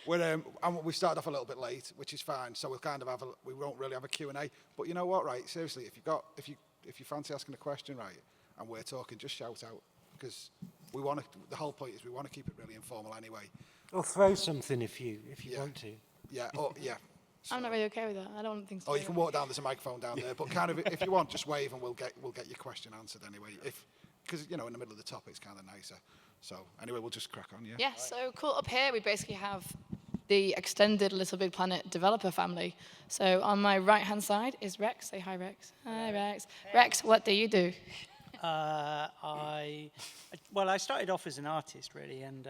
we started off a little bit late, which is fine. So we'll kind of we won't really have a Q&A. But you know what, right? Seriously, if you fancy asking a question, right, and we're talking, just shout out, because the whole point is we want to keep it really informal anyway. Or throw something if you want to. Yeah. So, I'm not really okay with that. I don't think so. Oh, you can walk down. There's a microphone down there. But kind of, if you want, just wave and we'll get your question answered anyway. Because in the middle of the topic, it's kind of nicer. So anyway, we'll just crack on. Yeah. Yeah. So cool. Up here, we basically have the extended LittleBigPlanet developer family. So on my right-hand side is Rex. Say hi, Rex. Hi, Rex. Rex, what do you do? I started off as an artist really, and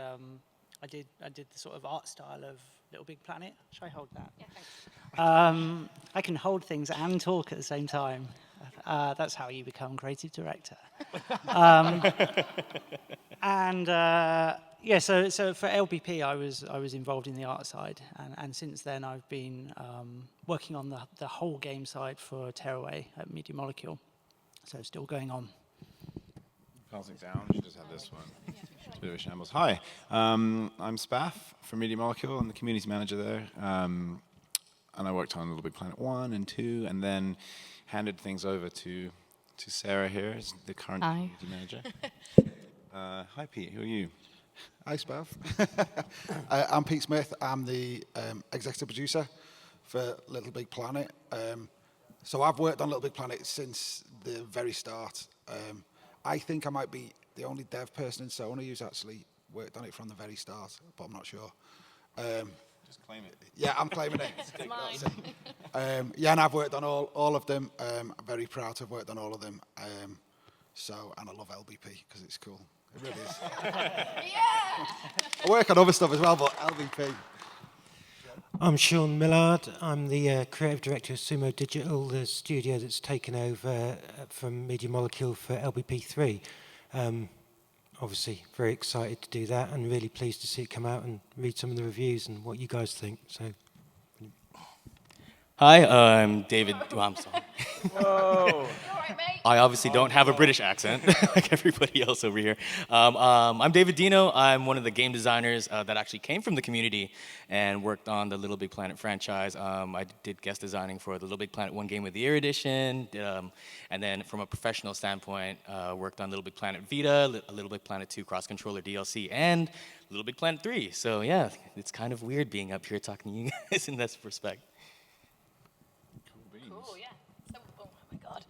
I did the sort of art style of LittleBigPlanet. Should I hold that? Yeah, thanks. I can hold things and talk at the same time. That's how you become creative director. So for LBP, I was involved in the art side, and since then I've been working on the whole game side for Tearaway at Media Molecule. So still going on. Passing down, you should just have this one. It's a bit of a shambles. Hi, I'm Spaff from Media Molecule. I'm the community manager there. And I worked on LittleBigPlanet 1 and 2, and then handed things over to Sarah here, as the current community manager. Hi, Pete. Who are you? Hi, Spav. I'm Pete Smith. I'm the executive producer for LittleBigPlanet. So I've worked on LittleBigPlanet since the very start. I think I might be the only dev person in Sony who's actually worked on it from the very start, but I'm not sure. Just claim it. Yeah, I'm claiming it. It's mine. And I've worked on all of them. I'm very proud to have worked on all of them. And I love LBP because it's cool. It really is. Yeah! I work on other stuff as well, but LBP. I'm Sean Millard. I'm the creative director of Sumo Digital, the studio that's taken over from Media Molecule for LBP3. Obviously, very excited to do that and really pleased to see it come out and read some of the reviews and what you guys think. So, hi, I'm David. Well, I'm sorry. Whoa! I obviously don't have a British accent like everybody else over here. I'm David Dino. I'm one of the game designers that actually came from the community and worked on the LittleBigPlanet franchise. I did guest designing for the LittleBigPlanet 1 Game of the Year edition, and then from a professional standpoint, worked on LittleBigPlanet Vita, LittleBigPlanet 2 cross-controller DLC, and LittleBigPlanet 3. So yeah, it's kind of weird being up here talking to you guys in this respect. Cool, yeah. So, oh my God.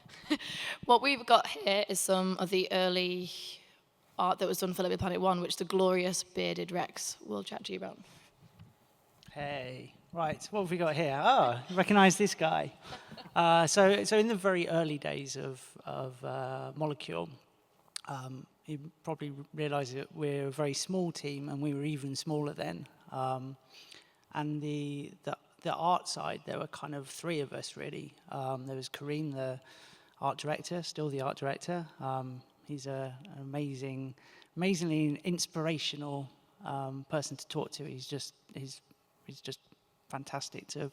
What we've got here is some of the early art that was done for LittleBigPlanet 1, which the glorious bearded Rex will chat to you about. Hey, right, what have we got here? Oh, recognize this guy. So in the very early days of Molecule, you probably realize that we're a very small team, and we were even smaller then. And the art side, there were kind of three of us, really. There was Kareem, the art director, still the art director. He's an amazingly inspirational person to talk to. He's just fantastic to,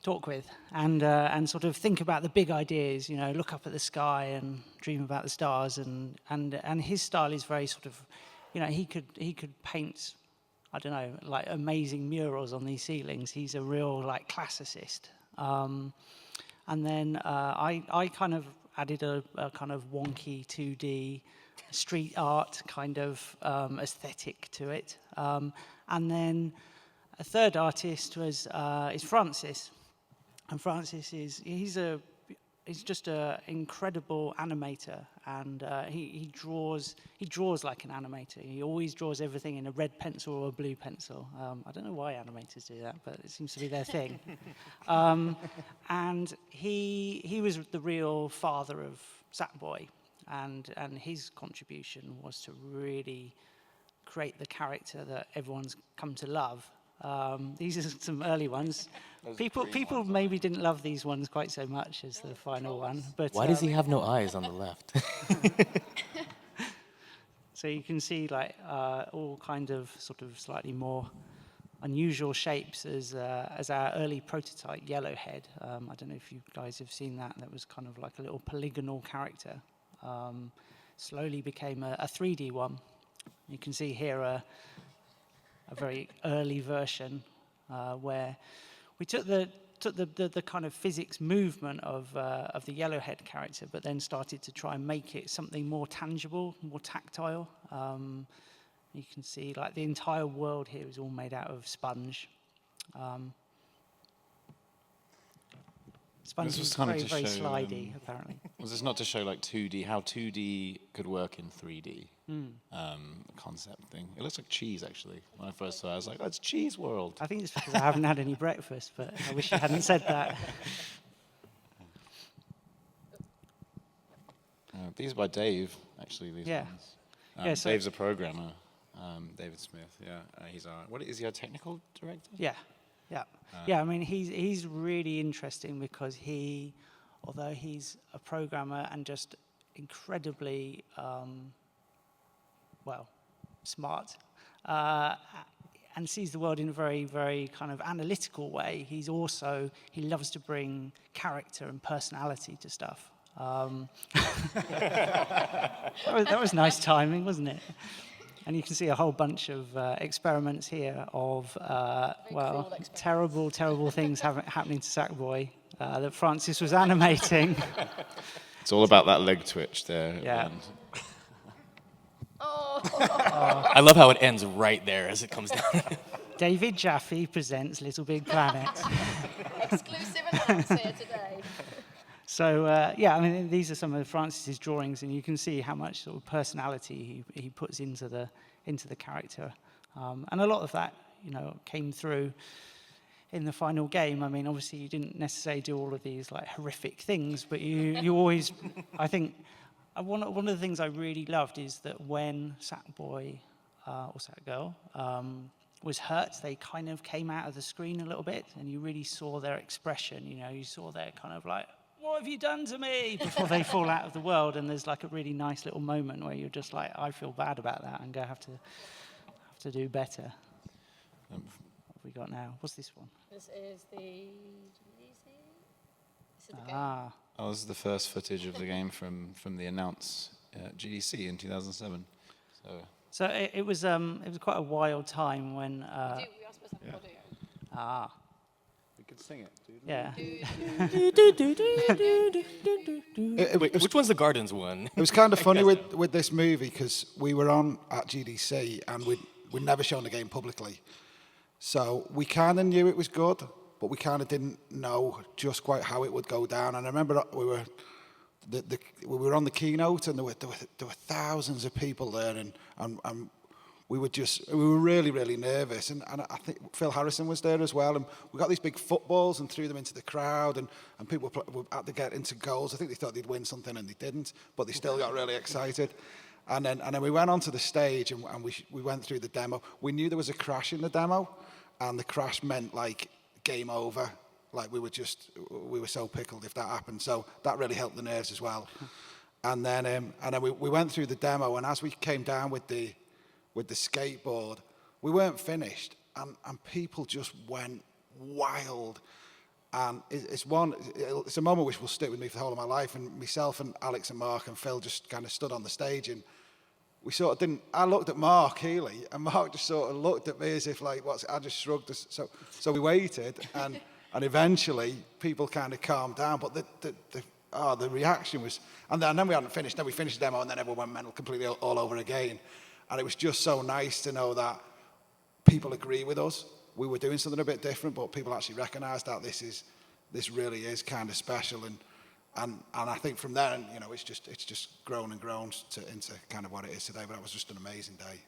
talk with and sort of think about the big ideas. Look up at the sky and dream about the stars. And his style is very sort of, he could paint, I don't know, like amazing murals on these ceilings. He's a real classicist. And then I kind of added a kind of wonky 2D street art kind of aesthetic to it. And then a third artist is Francis. And Francis he's just an incredible animator, and he draws like an animator. He always draws everything in a red pencil or a blue pencil. I don't know why animators do that, but it seems to be their thing. And he was the real father of Sackboy, and his contribution was to really create the character that everyone's come to love. These are some early ones. People maybe didn't love these ones quite so much as the final one. But why does he have no eyes on the left? So you can see all kind of sort of slightly more unusual shapes as our early prototype, Yellowhead. I don't know if you guys have seen that. That was kind of like a little polygonal character. Slowly became a 3D one. You can see here a very early version where we took the kind of physics movement of the Yellowhead character, but then started to try and make it something more tangible, more tactile. You can see like the entire world here is all made out of sponge. Sponge is very, very slidey, apparently. Was this not to show like 2D, how 2D could work in 3D? Concept thing. It looks like cheese, actually. When I first saw it, I was like, oh, it's Cheese World. I think it's because I haven't had any breakfast, but I wish you hadn't said that. These are by Dave, actually, these Yeah. ones. So Dave's a programmer. David Smith, yeah. He's our, what is he, our technical director? Yeah. I mean, he's really interesting because although he's a programmer and just incredibly, smart, and sees the world in a very, very kind of analytical way, he loves to bring character and personality to stuff. That was nice timing, wasn't it? And you can see a whole bunch of experiments here of, terrible, terrible things happening to Sackboy that Francis was animating. It's all about that leg twitch there. Yeah. I love how it ends right there as it comes down. David Jaffe presents LittleBigPlanet. Exclusive announce here today. So, I mean, these are some of Francis's drawings, and you can see how much sort of personality he puts into the character. And a lot of that, came through in the final game. I mean, obviously, you didn't necessarily do all of these, like, horrific things, but you always, I think, one of the things I really loved is that when Sackboy, or Sackgirl, was hurt, they kind of came out of the screen a little bit, and you really saw their expression, you saw their kind of like, what have you done to me? Before they fall out of the world, and there's like a really nice little moment where you're just like, I feel bad about that, and have to do better. What have we got now? What's this one? This is the GDC. This is the game. Oh, this is the first footage of the game from the announce GDC in 2007. So it was quite a wild time when. We are supposed to have audio. We could sing it, dude. Yeah. Which one's the Gardens one? It was kind of funny with this movie because we were on at GDC and we'd never shown the game publicly. So we kind of knew it was good, but we kind of didn't know just quite how it would go down. And I remember we were on the keynote and there were thousands of people there and we were really, really nervous. And I think Phil Harrison was there as well. And we got these big footballs and threw them into the crowd. And people were had to get into goals. I think they thought they'd win something and they didn't. But they still got really excited. And then we went onto the stage and we went through the demo. We knew there was a crash in the demo. And the crash meant, like, game over. Like, we were so pickled if that happened. So that really helped the nerves as well. And then we went through the demo. And as we came down with the skateboard, we weren't finished, and people just went wild. And it's a moment which will stick with me for the whole of my life. And myself and Alex and Mark and Phil just kind of stood on the stage, and we sort of didn't. I looked at Mark Healy, and Mark just sort of looked at me as if like, I just shrugged. So we waited, and eventually people kind of calmed down. But the reaction was, and then we hadn't finished. Then we finished the demo, and then everyone went mental completely all over again. And it was just so nice to know that people agree with us. We were doing something a bit different, but people actually recognised that this really is kind of special. And I think from there, it's just grown and grown into kind of what it is today. But that was just an amazing day.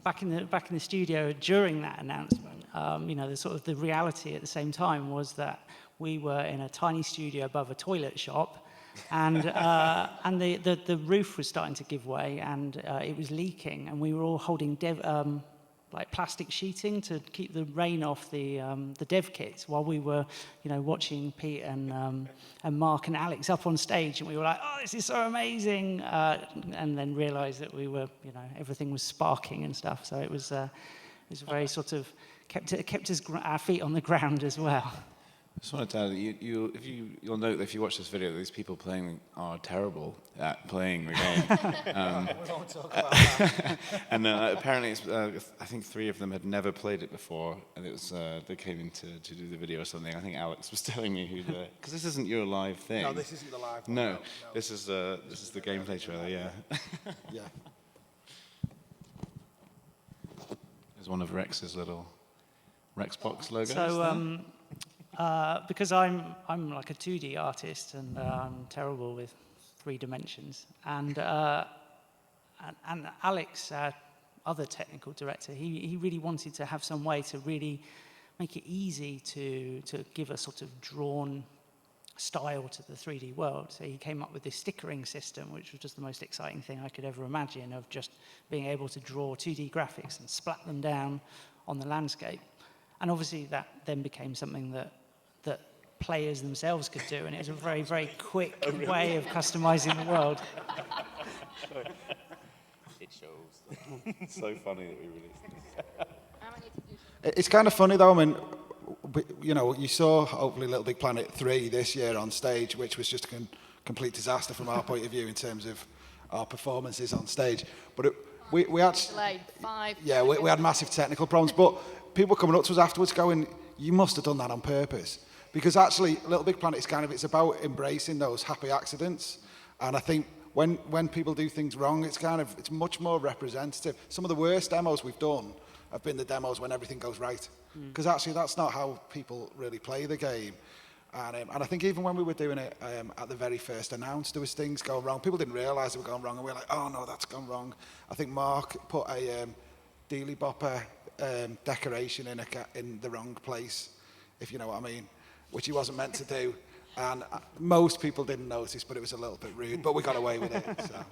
Back in the studio during that announcement, the sort of the reality at the same time was that we were in a tiny studio above a toilet shop. And the roof was starting to give way, and it was leaking, and we were all holding like plastic sheeting to keep the rain off the dev kits while we were, watching Pete and Mark and Alex up on stage, and we were like, oh, this is so amazing, and then realised that we were, everything was sparking and stuff. So it was very sort of kept our feet on the ground as well. I just wanted to add that you'll note that if you watch this video, these people playing are terrible at playing the game. We won't talk about that. And apparently, I think 3 of them had never played it before, and it was they came in to do the video or something. I think Alex was telling me who because this isn't your live thing. No, this isn't the live one. No, this is the gameplay trailer. Yeah. Yeah. There's one of Rex's little Rexbox logos. So, because I'm like a 2D artist and I'm terrible with 3 dimensions, and Alex, our other technical director, he really wanted to have some way to really make it easy to give a sort of drawn style to the 3D world. So he came up with this stickering system, which was just the most exciting thing I could ever imagine, of just being able to draw 2D graphics and splat them down on the landscape. And obviously that then became something that players themselves could do, and it was a very, very quick way of customizing the world. It shows. It's so funny that we released this. It's kind of funny though. I mean, you saw hopefully Little Big Planet 3 this year on stage, which was just a complete disaster from our point of view in terms of our performances on stage. But we actually, Delayed 5. yeah, we had massive technical problems. But people coming up to us afterwards going, "You must have done that on purpose." Because actually, Little Big Planet is it's about embracing those happy accidents. And I think when people do things wrong, it's much more representative. Some of the worst demos we've done have been the demos when everything goes right. Because actually, that's not how people really play the game. And I think even when we were doing it at the very first announce, there was things going wrong. People didn't realise they were going wrong, and we were like, "Oh no, that's gone wrong." I think Mark put a Dealy Bopper decoration in the wrong place, if you know what I mean, which he wasn't meant to do. And most people didn't notice, but it was a little bit rude. But we got away with it. So.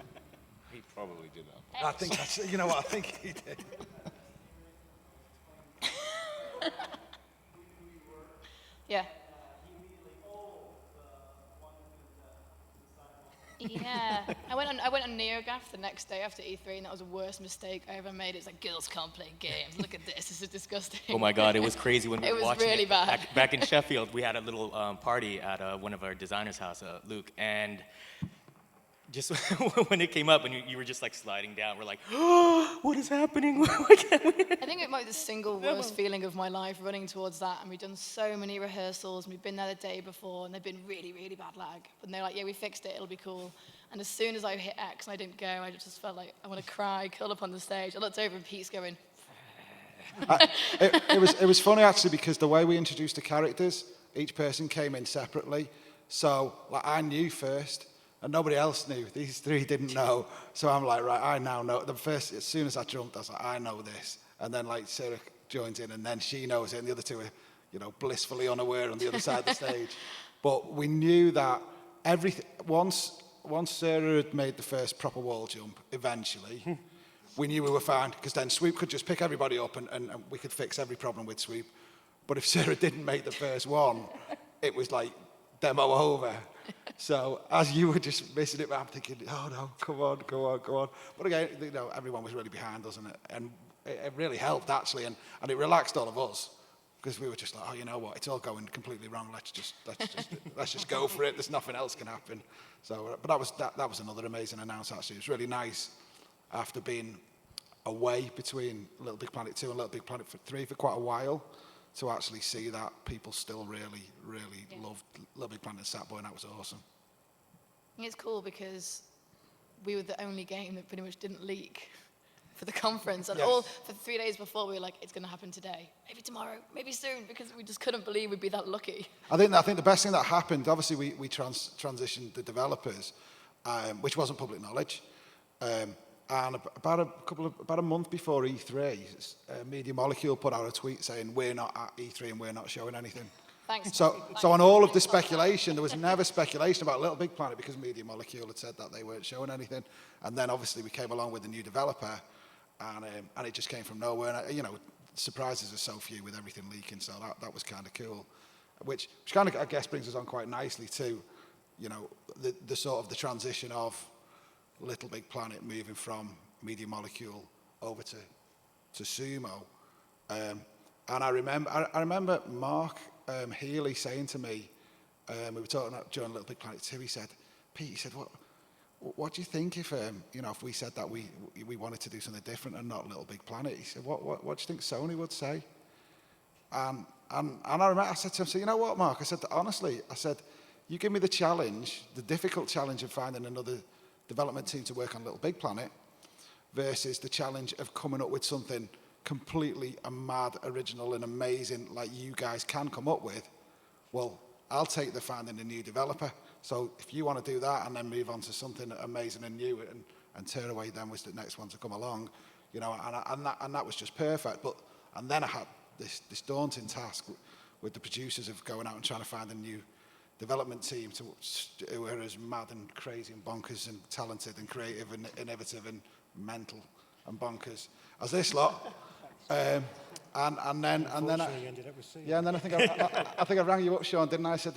He probably did that. I think you know what? I think he did. Yeah. Yeah, I went on NeoGAF the next day after E3, and that was the worst mistake I ever made. It's like, girls can't play games. Look at this. This is disgusting. Oh my God, it was crazy when we were It was watching really it. bad. Back in Sheffield, we had a little party at one of our designer's house, Luke, and just when it came up and you were just like sliding down, we're like, oh, what is happening? Why can't we? I think it might be the single worst feeling of my life, running towards that. And we've done so many rehearsals, and we've been there the day before, and they've been really, really bad lag. And they're like, yeah, we fixed it, it'll be cool. And as soon as I hit X and I didn't go, I just felt like I want to cry, curl up on the stage. I looked over and Pete's going, It was funny actually, because the way we introduced the characters, each person came in separately. So like I knew first, and nobody else knew. These 3 didn't know. So I'm like, right, I now know. As soon as I jumped, I was like, I know this. And then like Sarah joins in, and then she knows it, and the other 2 are, blissfully unaware on the other side of the stage. But we knew that everything once Sarah had made the first proper wall jump, eventually, we knew we were fine, because then Swoop could just pick everybody up and we could fix every problem with Swoop. But if Sarah didn't make the first one, it was like demo over. So as you were just missing it, I'm thinking, oh no, come on. But again, everyone was really behind us, and it really helped actually, and it relaxed all of us. Because we were just like, oh, you know what? It's all going completely wrong. Let's just go for it. There's nothing else can happen. So, but that was another amazing announce. Actually, it was really nice after being away between Little Big Planet 2 and Little Big Planet 3 for quite a while, to actually see that people still really, really loved Little Big Planet and Sackboy, and that was awesome. I think it's cool because we were the only game that pretty much didn't leak for the conference. And Yes. for 3 days before, we were like, it's going to happen today, maybe tomorrow, maybe soon, because we just couldn't believe we'd be that lucky. I think the best thing that happened, obviously we transitioned the developers, which wasn't public knowledge. And about a month before E3, Media Molecule put out a tweet saying, we're not at E3 and we're not showing anything. Thanks. So on all of the speculation, there was never speculation about Little Big Planet, because Media Molecule had said that they weren't showing anything. And then obviously we came along with the new developer, and it just came from nowhere. And, surprises are so few with everything leaking, so that was kind of cool. Which kind of, I guess, brings us on quite nicely to, the sort of the transition of Little Big Planet moving from Media Molecule over to Sumo. And I remember Mark Healy saying to me, we were talking during Little Big Planet 2, he said, Pete, he said, what do you think if, if we said that we wanted to do something different and not Little Big Planet? He said, what do you think Sony would say? And I remember I said to him, so you know what, Mark? I said, honestly, you give me the challenge, the difficult challenge of finding another development team to work on Little Big Planet versus the challenge of coming up with something completely mad, original and amazing like you guys can come up with. Well, I'll take the finding a new developer. So if you want to do that and then move on to something amazing and new and turn away then with the next one to come along, and that was just perfect. And then I had this daunting task with the producers of going out and trying to find a new development team who are as mad and crazy and bonkers and talented and creative and innovative and mental and bonkers as this lot. And then I think I rang you up, Sean, didn't I? I said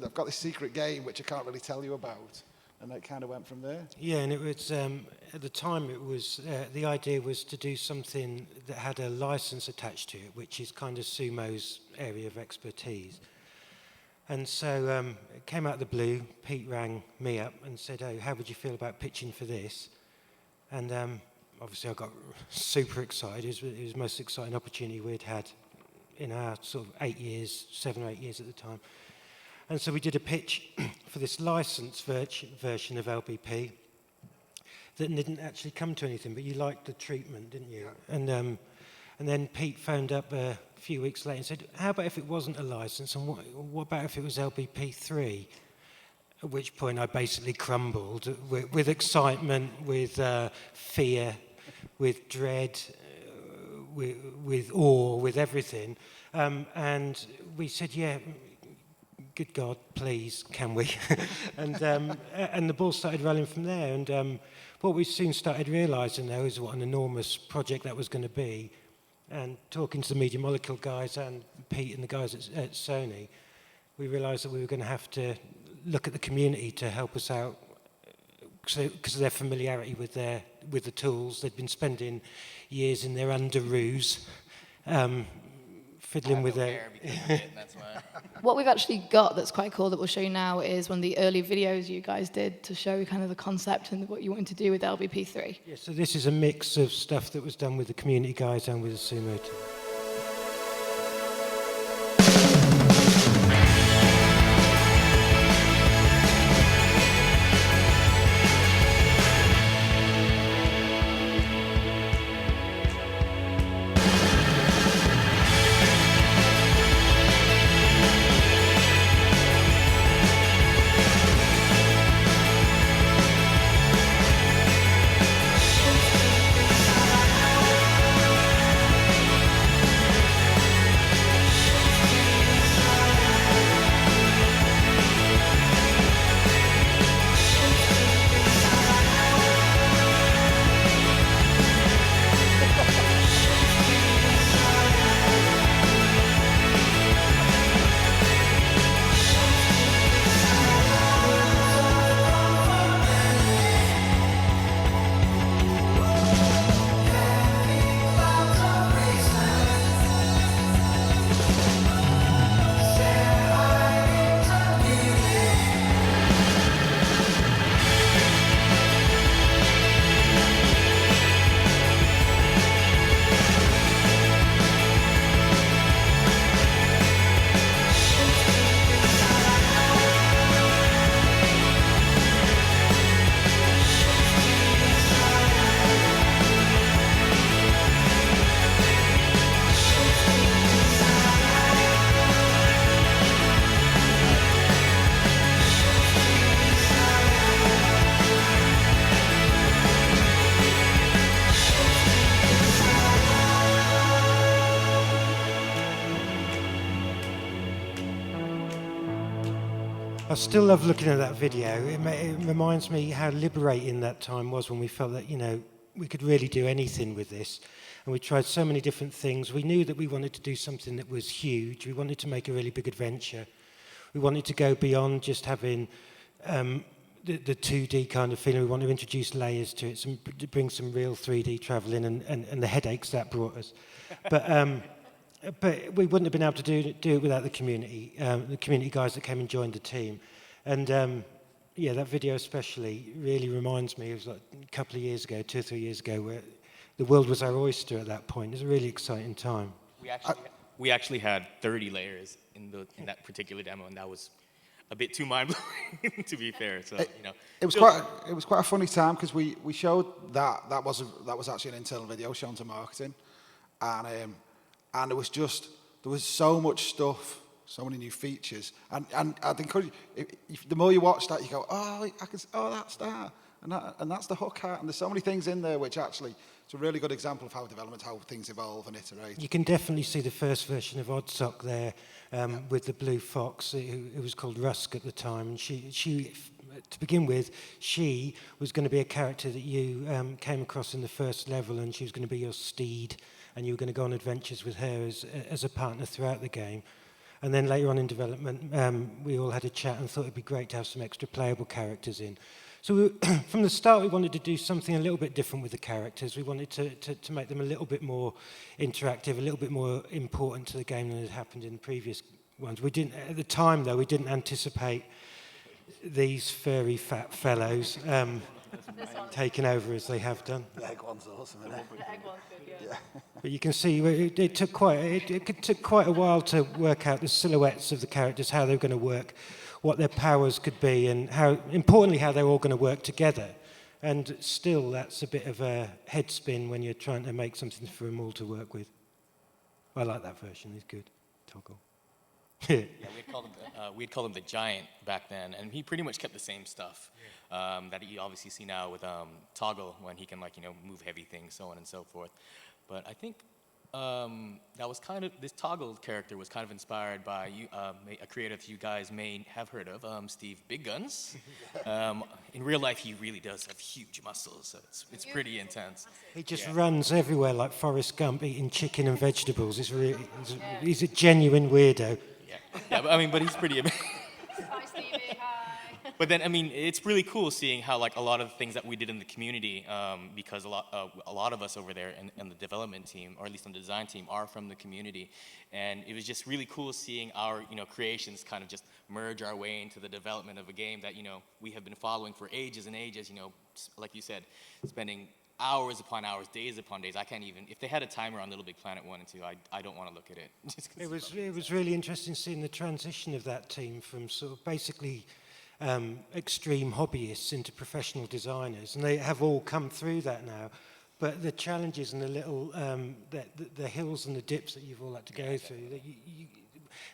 I've got this secret game which I can't really tell you about, and it kind of went from there. Yeah, and it was at the time it was the idea was to do something that had a license attached to it, which is kind of Sumo's area of expertise. And so it came out of the blue. Pete rang me up and said, "Oh, how would you feel about pitching for this?" And obviously I got super excited. It was the most exciting opportunity we'd had in our sort of 7 or 8 years at the time. And so we did a pitch for this licensed version of LBP that didn't actually come to anything, but you liked the treatment, didn't you? Yeah. And then Pete phoned up a few weeks later and said, how about if it wasn't a license, and what about if it was LBP3? At which point I basically crumbled with excitement, with fear, with dread, with awe, with everything. And we said, yeah, good God, please, can we? And the ball started rolling from there. And what we soon started realising, though, is what an enormous project that was going to be. And talking to the Media Molecule guys and Pete and the guys at Sony, we realised that we were going to have to look at the community to help us out because of their familiarity with the tools. They'd been spending years in their underoos fiddling with their... That's why. What we've actually got that's quite cool that we'll show you now is one of the early videos you guys did to show kind of the concept and what you wanted to do with LBP3. Yeah, so this is a mix of stuff that was done with the community guys and with the Sumo team. I still love looking at that video. It reminds me how liberating that time was when we felt that, we could really do anything with this. And we tried so many different things. We knew that we wanted to do something that was huge. We wanted to make a really big adventure. We wanted to go beyond just having the 2D kind of feeling. We wanted to introduce layers to it, to bring some real 3D travel in and the headaches that brought us. But but we wouldn't have been able to do it without the community guys that came and joined the team. And yeah, that video especially really reminds me of like a couple of years ago, 2 or 3 years ago, where the world was our oyster at that point. It was a really exciting time. We actually had 30 layers in that particular demo, and that was a bit too mind-blowing, to be fair. So it was quite a funny time because we showed that was actually an internal video shown to marketing, and it was just there was so much stuff, so many new features, and I'd encourage you, if the more you watch that, you go, oh, that's that, and that's the hook hat, and there's so many things in there which actually. It's a really good example of how things evolve and iterate. You can definitely see the first version of Oddsock there with the blue fox, who was called Rusk at the time. And she, to begin with, she was going to be a character that you came across in the first level, and she was going to be your steed, and you were going to go on adventures with her as a partner throughout the game. And then later on in development, we all had a chat and thought it'd be great to have some extra playable characters in. So from the start, we wanted to do something a little bit different with the characters. We wanted to make them a little bit more interactive, a little bit more important to the game than had happened in previous ones. We didn't, at the time, though, we didn't anticipate these furry fat fellows taking over as they have done. The egg one's awesome, isn't it? The egg one's good, yeah. But you can see it took quite a while to work out the silhouettes of the characters, how they were going to work, what their powers could be, and importantly how they're all going to work together. And still, that's a bit of a head spin when you're trying to make something for them all to work with. I like that version; it's good. Toggle. Yeah, we'd call him the Giant back then, and he pretty much kept the same stuff that you obviously see now with Toggle, when he can move heavy things, so on and so forth. But I think that was this Toggle character was kind of inspired by a creator that you guys may have heard of, Steve Big Guns. In real life, he really does have huge muscles, so it's pretty intense. He just runs everywhere like Forrest Gump, eating chicken and vegetables. He's a genuine weirdo. Yeah, but he's pretty amazing. Hi, Stevie. Hi. But then, it's really cool seeing how a lot of the things that we did in the community, because a lot of us over there in the development team, or at least on the design team, are from the community, and it was just really cool seeing our creations kind of just merge our way into the development of a game that we have been following for ages and ages. Like you said, spending hours upon hours, days upon days. I can't even, if they had a timer on LittleBigPlanet 1 and 2, I don't want to look at it. It was really interesting seeing the transition of that team from sort of basically extreme hobbyists into professional designers, and they have all come through that now. But the challenges and the little the hills and the dips that you've all had to go through, that you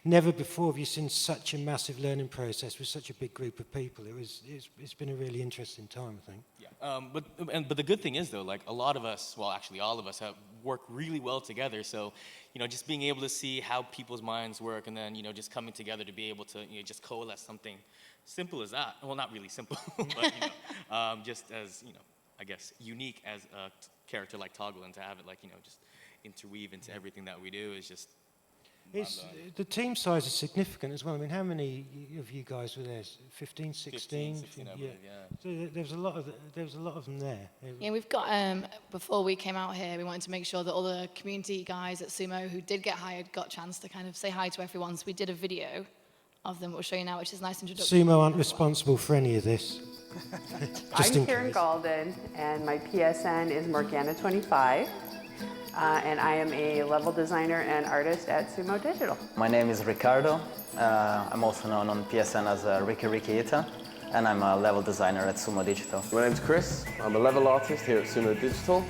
never before have you seen such a massive learning process with such a big group of people. It's been a really interesting time, I think. Yeah. But the good thing is though, a lot of us, well, actually all of us, have worked really well together. So, just being able to see how people's minds work, and then just coming together to be able to just coalesce something simple as that. Well, not really simple, but just as I guess unique as a character like Toggle, and to have it just interweave into everything that we do is just. The team size is significant as well. I mean, how many of you guys were there? 15, 16? 16, I believe, yeah. So there was a lot of them there. Yeah, we've got, before we came out here, we wanted to make sure that all the community guys at Sumo who did get hired got a chance to kind of say hi to everyone. So we did a video of them, we'll show you now, which is a nice introduction. Sumo aren't responsible for any of this. I'm Karen Galden, and my PSN is Morgana25. And I am a level designer and artist at Sumo Digital. My name is Ricardo. I'm also known on PSN as Ricky Ita, and I'm a level designer at Sumo Digital. My name's Chris. I'm a level artist here at Sumo Digital,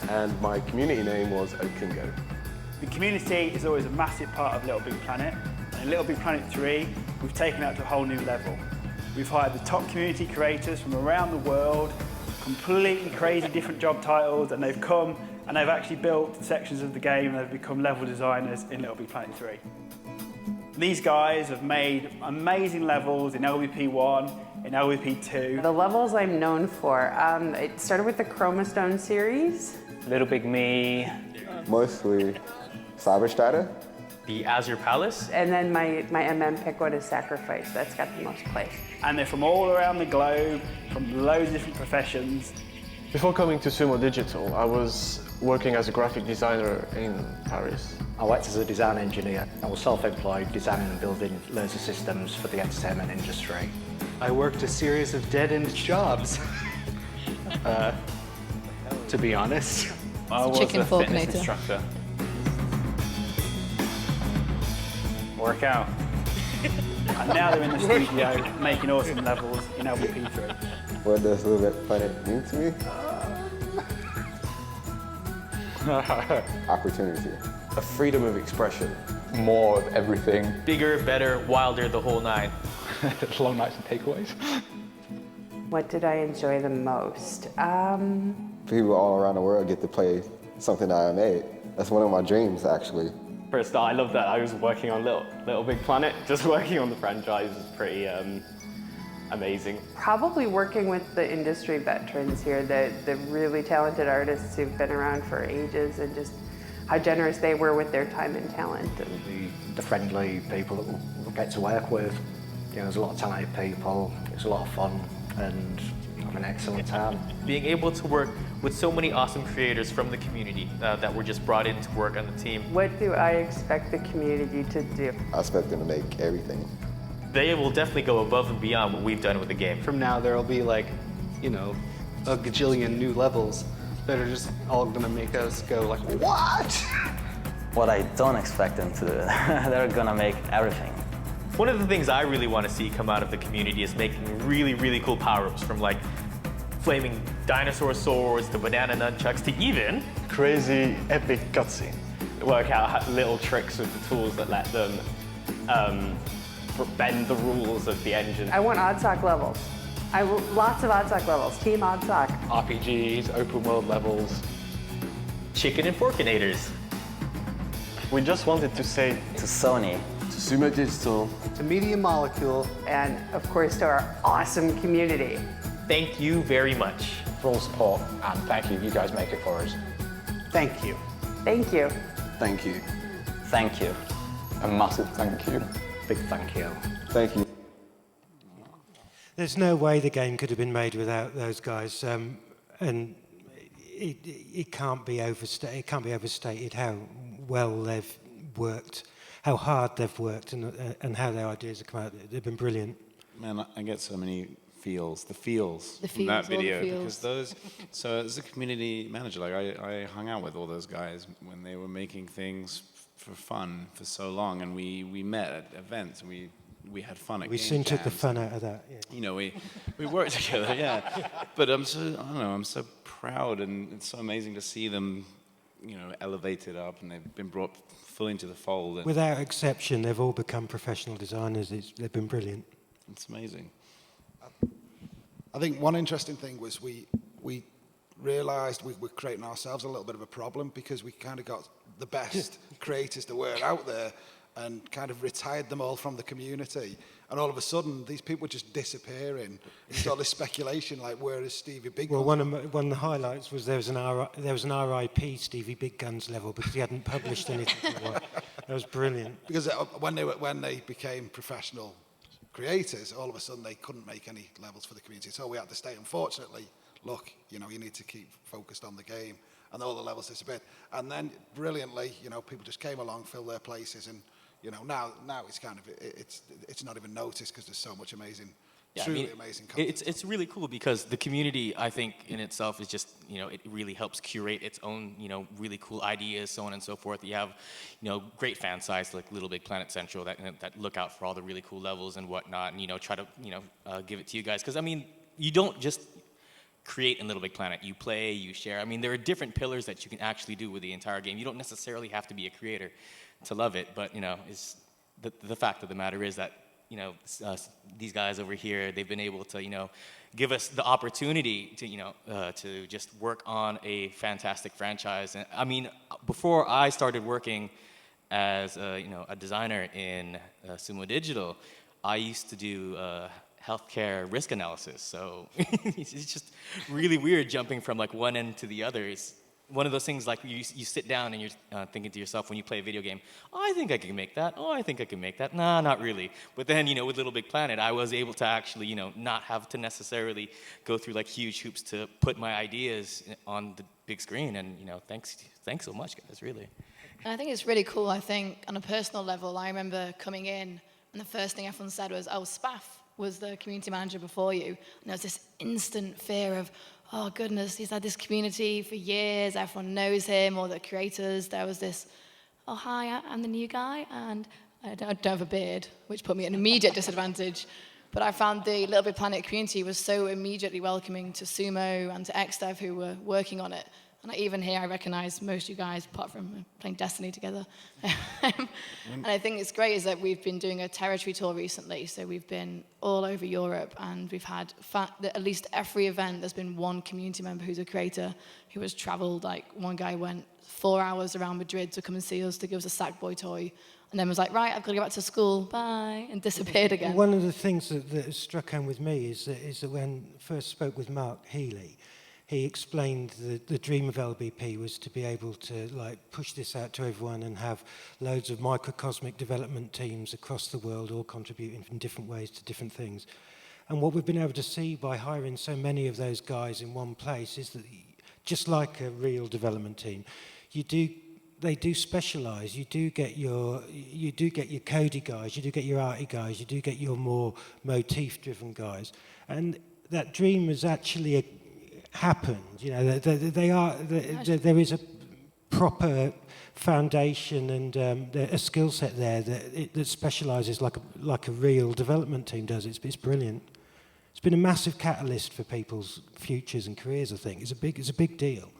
and my community name was Okingo. The community is always a massive part of LittleBigPlanet. And in LittleBigPlanet 3, we've taken it to a whole new level. We've hired the top community creators from around the world, completely crazy different job titles, and they've come and they've actually built sections of the game, and they've become level designers in LittleBigPlanet 3. These guys have made amazing levels in LBP 1, in LBP 2. The levels I'm known for, it started with the Chromastone series. Little Big Me. Mostly Cyberstrider. The Azure Palace. And then my MM pick one is Sacrifice. That's got the most plays. And they're from all around the globe, from loads of different professions. Before coming to Sumo Digital, I was working as a graphic designer in Paris. I worked as a design engineer. I was self-employed, designing and building laser systems for the entertainment industry. I worked a series of dead-end jobs, to be honest. I was chicken a fork fitness later. instructor. Work out. And now they're in the studio making awesome levels in LBP3. What does LittleBigPlanet mean to me? Opportunity. A freedom of expression. More of everything. Bigger, better, wilder, the whole nine. Long nights and takeaways. What did I enjoy the most? People all around the world get to play something that I made. That's one of my dreams, actually. For a start, I love that I was working on Little Big Planet. Just working on the franchise is pretty amazing. Probably working with the industry veterans here, the really talented artists who've been around for ages, and just how generous they were with their time and talent. And The friendly people that we get to work with. You know, there's a lot of talented people, it's a lot of fun, and have an excellent time. Being able to work with so many awesome creators from the community that were just brought in to work on the team. What do I expect the community to do? I expect them to make everything. They will definitely go above and beyond what we've done with the game. From now, there'll be like, you know, a gajillion new levels that are just all gonna make us go like, what? What I don't expect them to do, they're gonna make everything. One of the things I really want to see come out of the community is making really, really cool power-ups, from like flaming dinosaur swords to banana nunchucks to even Crazy epic cutscene. Work out little tricks with the tools that let them bend the rules of the engine. I want odd-sock levels. I want lots of odd-sock levels. Team odd-sock. RPGs, open world levels. chicken and forkinators. We just wanted to say To Sony, To Sumo Digital. To Media Molecule. And of course to our awesome community. Thank you very much. For all support, and thank you. You guys make it for us. Thank you. Thank you. Thank you. thank you. A massive thank you. Big thank you. Thank you. There's no way the game could have been made without those guys, and it can't be overstated. It can't be overstated how well they've worked, how hard they've worked, and how their ideas have come out. They've been brilliant. Man, I get so many feels, the feels The from that feels, all the video, feels. because those. So as a community manager, like I hung out with all those guys when they were making things for fun for so long, and we met at events, and we had fun at We game soon took the jams. fun out of that. Yeah. You know, we worked together, yeah. But I don't know, I'm so proud, and it's so amazing to see them, you know, elevated up, and they've been brought fully into the fold. And Without exception, they've all become professional designers. They've been brilliant. it's amazing. I think one interesting thing was we realised we were creating ourselves a little bit of a problem, because we kind of got the best creators that were out there and kind of retired them all from the community. And all of a sudden, these people were just disappearing. It's all this speculation, like, where is Stevie Big Well, Guns? one of the highlights was there was an RIP Stevie Big Guns level because he hadn't published anything for a while. That was brilliant. Because when they became professional creators, all of a sudden they couldn't make any levels for the community. So we had to stay. Unfortunately, look, you know, you need to keep focused on the game, and all the levels disappeared. And then, brilliantly, you know, people just came along, filled their places, and you know, now it's kind of it's not even noticed because there's so much amazing, truly amazing content. It's really cool because the community, I think, in itself is just, you know, it really helps curate its own, you know, really cool ideas, so on and so forth. You have, you know, great fan sites like Little Big Planet Central that look out for all the really cool levels and whatnot, and, you know, try to, you know, give it to you guys. Because, I mean, you don't just create in Little Big Planet. You play, you share. I mean, there are different pillars that you can actually do with the entire game. You don't necessarily have to be a creator to love it, but, you know, it's the fact of the matter is that, you know, these guys over here, they've been able to, you know, give us the opportunity to, you know, to just work on a fantastic franchise. And I mean, before I started working as, you know, a designer in Sumo Digital, I used to do healthcare risk analysis. So it's just really weird jumping from like one end to the other. It's one of those things like you sit down and you're thinking to yourself when you play a video game, oh, I think I can make that. Oh, I think I can make that. Nah, not really. But then, you know, with Little Big Planet, I was able to actually, you know, not have to necessarily go through like huge hoops to put my ideas on the big screen. And, you know, thanks so much, guys, really. And I think it's really cool. I think on a personal level, I remember coming in and the first thing everyone said was, oh, Spaff was the community manager before you. And there was this instant fear of, oh goodness, he's had this community for years, everyone knows him, or the creators. There was this, oh hi, I'm the new guy, and I don't have a beard, which put me at an immediate disadvantage. But I found the Little Big Planet community was so immediately welcoming to Sumo and to XDev who were working on it. And even here, I recognize most of you guys, apart from playing Destiny together. And I think it's great is that we've been doing a territory tour recently. So we've been all over Europe, and we've had at least every event, there's been one community member who's a creator who has traveled. Like one guy went 4 hours around Madrid to come and see us to give us a Sackboy toy. And then was like, right, I've got to go back to school, bye, and disappeared again. One of the things that struck home with me is that when I first spoke with Mark Healy, he explained the dream of LBP was to be able to push this out to everyone and have loads of microcosmic development teams across the world all contributing in different ways to different things. And what we've been able to see by hiring so many of those guys in one place is that just like a real development team, they do specialize. You do get your Cody guys, you do get your arty guys, you do get your more motif-driven guys, and that dream has actually happened. You know, there is a proper foundation and a skill set there that specialises like a real development team does. It's brilliant. It's been a massive catalyst for people's futures and careers. I think it's a big deal.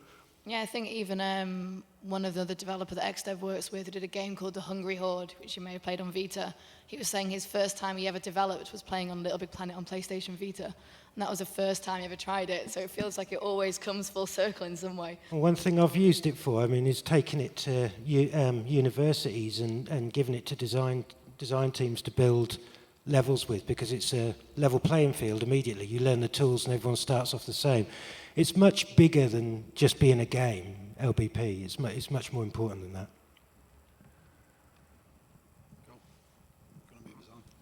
Yeah, I think even one of the other developer that XDev works with did a game called The Hungry Horde, which you may have played on Vita. He was saying his first time he ever developed was playing on Little Big Planet on PlayStation Vita. And that was the first time he ever tried it. So it feels like it always comes full circle in some way. One thing I've used it for, is taking it to universities and giving it to design teams to build levels with, because it's a level playing field immediately. You learn the tools and everyone starts off the same. It's much bigger than just being a game, LBP. It's much more important than that.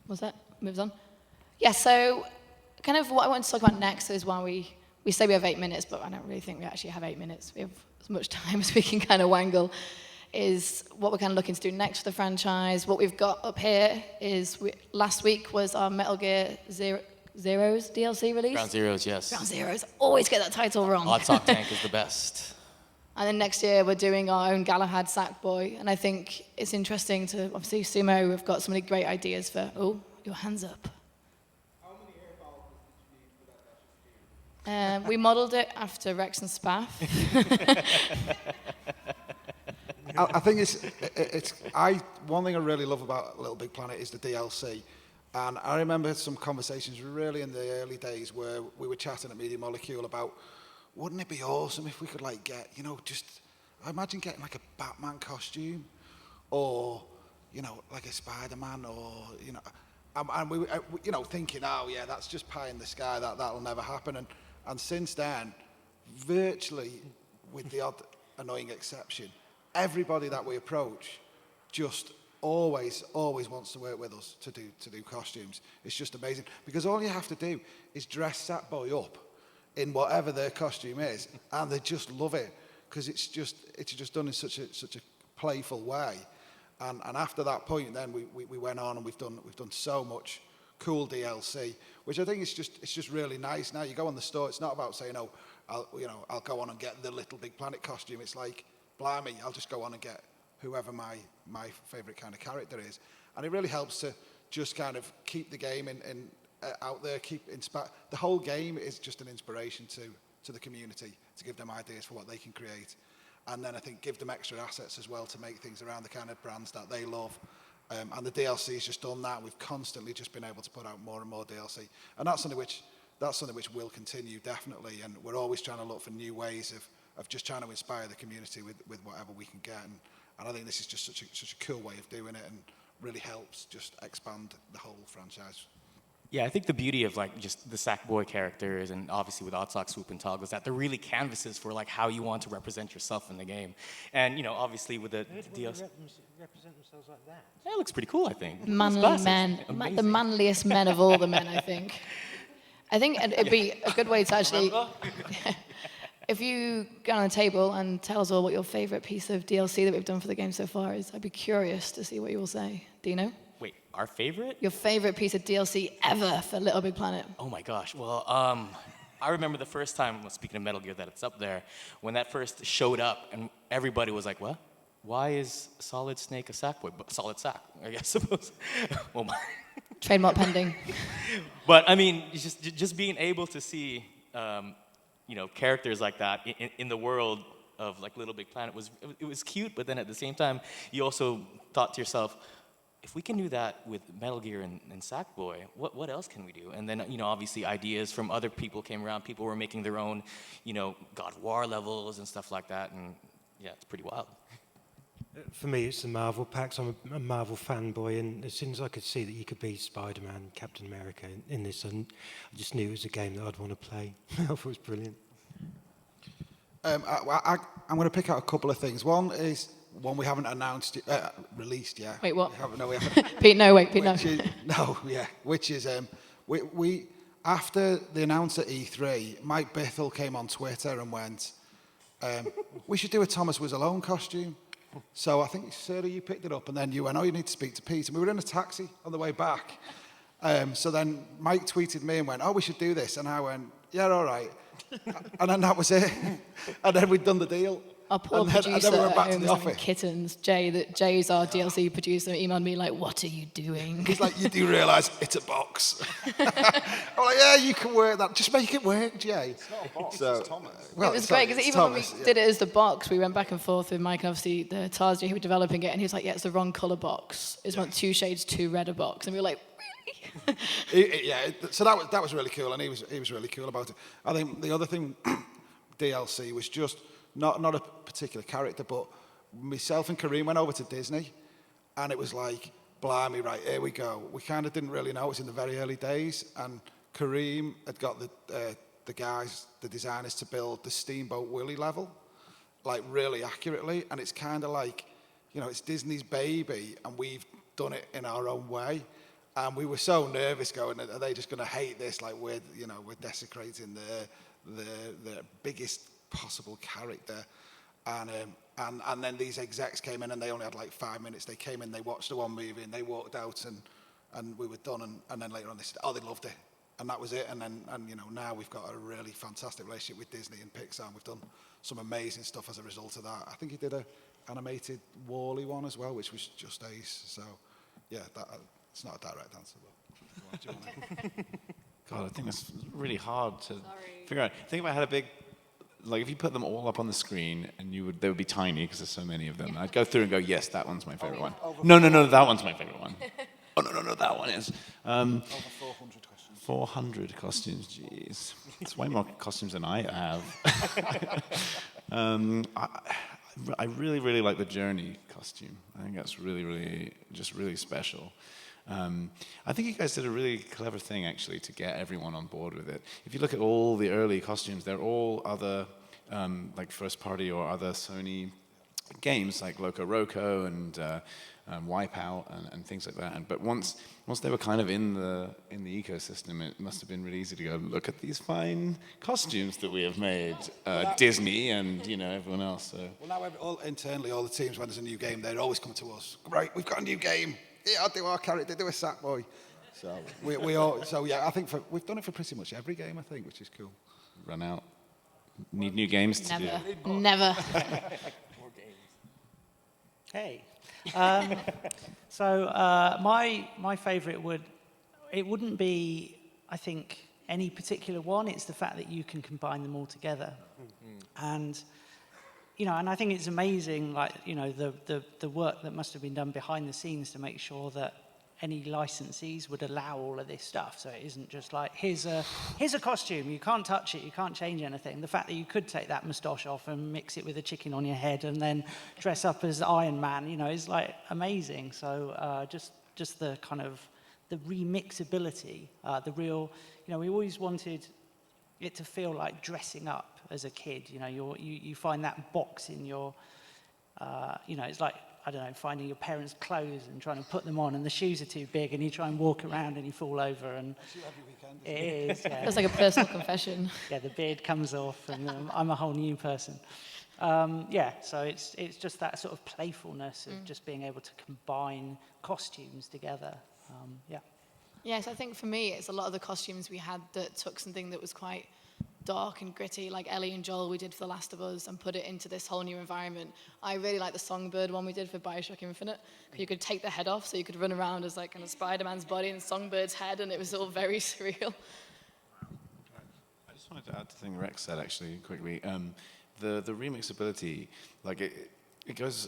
Was that? Moves on? Yeah, so kind of what I want to talk about next is why we say we have 8 minutes, but I don't really think we actually have 8 minutes. We have as much time as we can kind of wangle, is what we're kind of looking to do next for the franchise. What we've got up here is, last week was our Metal Gear Zero's DLC release. Ground Zeroes, yes. Ground Zeroes. Always get that title wrong. Hot Sock Tank is the best. And then next year, we're doing our own Galahad Sackboy. And I think it's interesting to, obviously, Sumo, we've got so many great ideas for, oh, your hands up. How many airballs did you need for that? We modelled it after Rex and Spaff. I think one thing I really love about Little Big Planet is the DLC. And I remember some conversations really in the early days where we were chatting at Media Molecule about, wouldn't it be awesome if we could get, I imagine getting a Batman costume or, like a Spider-Man or, and we thinking, oh yeah, that's just pie in the sky, that'll never happen. And since then, virtually, with the odd annoying exception, everybody that we approach just always wants to work with us to do costumes. It's just amazing, because all you have to do is dress Sackboy up in whatever their costume is, and they just love it, because it's just done in such a playful way. And after that point, then we went on and we've done so much cool DLC, which I think it's just really nice. Now you go on the store, it's not about saying, oh, I'll go on and get the Little Big Planet costume. It's like, blimey, I'll just go on and get whoever my favourite kind of character is. And it really helps to just kind of keep the game out there, the whole game is just an inspiration to the community, to give them ideas for what they can create. And then I think give them extra assets as well to make things around the kind of brands that they love. And the DLC has just done that. We've constantly just been able to put out more and more DLC. And that's something which will continue, definitely. And we're always trying to look for new ways of just trying to inspire the community with whatever we can get. And I think this is just such a cool way of doing it, and really helps just expand the whole franchise. Yeah, I think the beauty of just the Sackboy characters, and obviously with Oddsock, Swoop, and Toggle, is that they're really canvases for how you want to represent yourself in the game. And obviously with the DLC, represent themselves like that. Yeah, it looks pretty cool, I think. Manly men, the manliest men of all the men, I think. I think it'd be a good way to actually. if you get on the table and tell us all what your favorite piece of DLC that we've done for the game so far is, I'd be curious to see what you will say. Dino? Wait, our favorite? Your favorite piece of DLC ever for Little Big Planet? Oh my gosh. Well, I remember the first time, well, speaking of Metal Gear, that it's up there, when that first showed up and everybody was like, what? Why is Solid Snake a Sackboy? Solid Sack, I guess, suppose. Well, Trademark pending. But I mean, just being able to see, characters like that in the world of like Little Big Planet it was cute. But then at the same time, you also thought to yourself, if we can do that with Metal Gear and Sackboy, what else can we do? And then obviously ideas from other people came around. People were making their own, God of War levels and stuff like that. And yeah, it's pretty wild. For me, it's the Marvel packs. I'm a Marvel fanboy, and as soon as I could see that you could be Spider-Man, Captain America in this, and I just knew it was a game that I'd want to play. I thought it was brilliant. I'm going to pick out a couple of things. One is one we haven't released yet. Wait, what? We haven't. Pete, no, wait, Pete, no. Which is we after the announce at E3, Mike Bithell came on Twitter and went, we should do a Thomas Was Alone costume. So I think, Sarah, you picked it up, and then you went, you need to speak to Pete. And we were in a taxi on the way back. So then Mike tweeted me and went, we should do this. And I went, yeah, all right. And then that was it. And then we'd done the deal. Our poor producer at home was having kittens. Jay's our DLC producer, emailed me like, what are you doing? He's like, you do realise it's a box. I'm like, yeah, you can work that. Just make it work, Jay. It's not a box, it's Thomas. Well, it was great, because even when we did it as the box, we went back and forth with Mike, and obviously the Tarzan who was developing it, and he was like, yeah, it's the wrong colour box. It's meant 2 shades too red a box. And we were like, really? So that was really cool, and he was really cool about it. I think the other thing, DLC, was just not a particular character, but myself and Kareem went over to Disney, and it was like, blimey, right, here we go. We kind of didn't really know, it was in the very early days, and Kareem had got the guys, the designers, to build the Steamboat Willie level, like really accurately, and it's kind of like, it's Disney's baby, and we've done it in our own way. And we were so nervous going, are they just going to hate this? Like we're desecrating the biggest possible character. And then these execs came in, and they only had like 5 minutes. They came in, they watched the one movie, and they walked out, and we were done. And then later on they said, they loved it. And that was it. And now we've got a really fantastic relationship with Disney and Pixar, and we've done some amazing stuff as a result of that. I think he did an animated Wall-E one as well, which was just ace. So, yeah, it's not a direct answer, but do you want to? God, I think it's really hard to figure out. Think if I had a big, like if you put them all up on the screen, and they would be tiny because there's so many of them. I'd go through and go, yes, that one's my favorite one. No, that one's my favorite one. Oh, no, that one is. Over 400 questions. 400 costumes, jeez. It's way more costumes than I have. I really, really like the Journey costume. I think that's really, really, just really special. I think you guys did a really clever thing, actually, to get everyone on board with it. If you look at all the early costumes, they're all other, like first-party or other Sony games, like Loco Roco and Wipeout and things like that. But once they were kind of in the ecosystem, it must have been really easy to go, look at these fine costumes that we have made, Disney and everyone else. So. Well, now internally, all the teams, when there's a new game, they're always coming to us. Great, we've got a new game. Yeah, I'll do our character, do a Sackboy. So we all. So yeah, I think we've done it for pretty much every game, I think, which is cool. Run out. Need new games to do. Never. More games. Hey. My favourite wouldn't be, I think, any particular one. It's the fact that you can combine them all together, and I think it's amazing, the work that must have been done behind the scenes to make sure that any licensees would allow all of this stuff. So it isn't just like, here's a costume, you can't touch it, you can't change anything. The fact that you could take that moustache off and mix it with a chicken on your head and then dress up as Iron Man, is like amazing. So just the kind of the remixability, the real, we always wanted it to feel like dressing up as a kid. You find that box in your, it's like I don't know, finding your parents' clothes and trying to put them on, and the shoes are too big, and you try and walk around and you fall over, and it is. Yeah. It's like a personal confession. Yeah, the beard comes off, and I'm a whole new person. So it's just that sort of playfulness of just being able to combine costumes together. Yes, I think for me, it's a lot of the costumes we had that took something that was quite dark and gritty, like Ellie and Joel we did for The Last of Us, and put it into this whole new environment. I really like the Songbird one we did for BioShock Infinite. You could take the head off, so you could run around as like kind of Spider-Man's body and Songbird's head, and it was all very surreal. I just wanted to add to the thing Rex said, actually, quickly. The remixability, like it goes...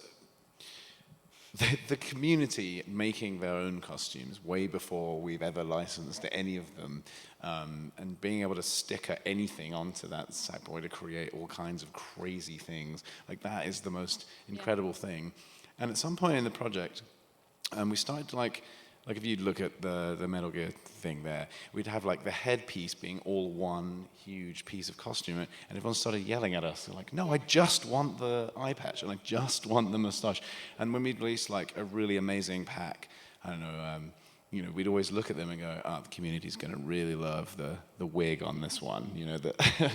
The community making their own costumes way before we've ever licensed any of them, and being able to sticker anything onto that Sackboy to create all kinds of crazy things, like that is the most incredible thing. And at some point in the project, we started to like if you look at the Metal Gear thing there, we'd have like the headpiece being all one huge piece of costume, and everyone started yelling at us. They're like, no, I just want the eye patch, and I just want the mustache. And when we'd release like a really amazing pack, I don't know, we'd always look at them and go, the community's going to really love the wig on this one. That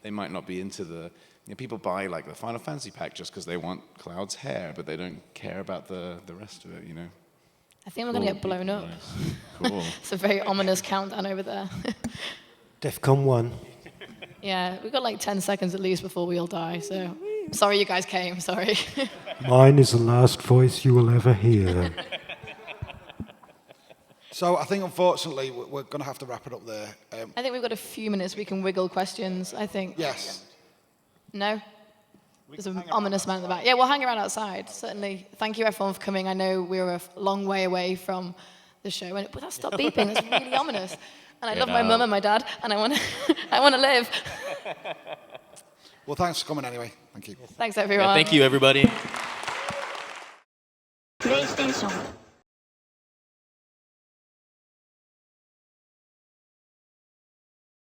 they might not be into the... people buy like the Final Fantasy pack just because they want Cloud's hair, but they don't care about the rest of it, I think we're going to get blown up. Nice. Cool. It's a very ominous countdown over there. DEFCON 1. Yeah, we've got like 10 seconds at least before we all die, so sorry you guys came, sorry. Mine is the last voice you will ever hear. So I think, unfortunately, we're going to have to wrap it up there. I think we've got a few minutes we can wiggle questions, I think. Yes. No? There's an ominous man in the back. Yeah, we'll hang around outside, certainly. Thank you, everyone, for coming. I know we were a long way away from the show. But that stopped beeping. That's really ominous. And I love my mum and my dad, and I want to live. Well, thanks for coming anyway. Thank you. Thanks, everyone. Yeah, thank you, everybody.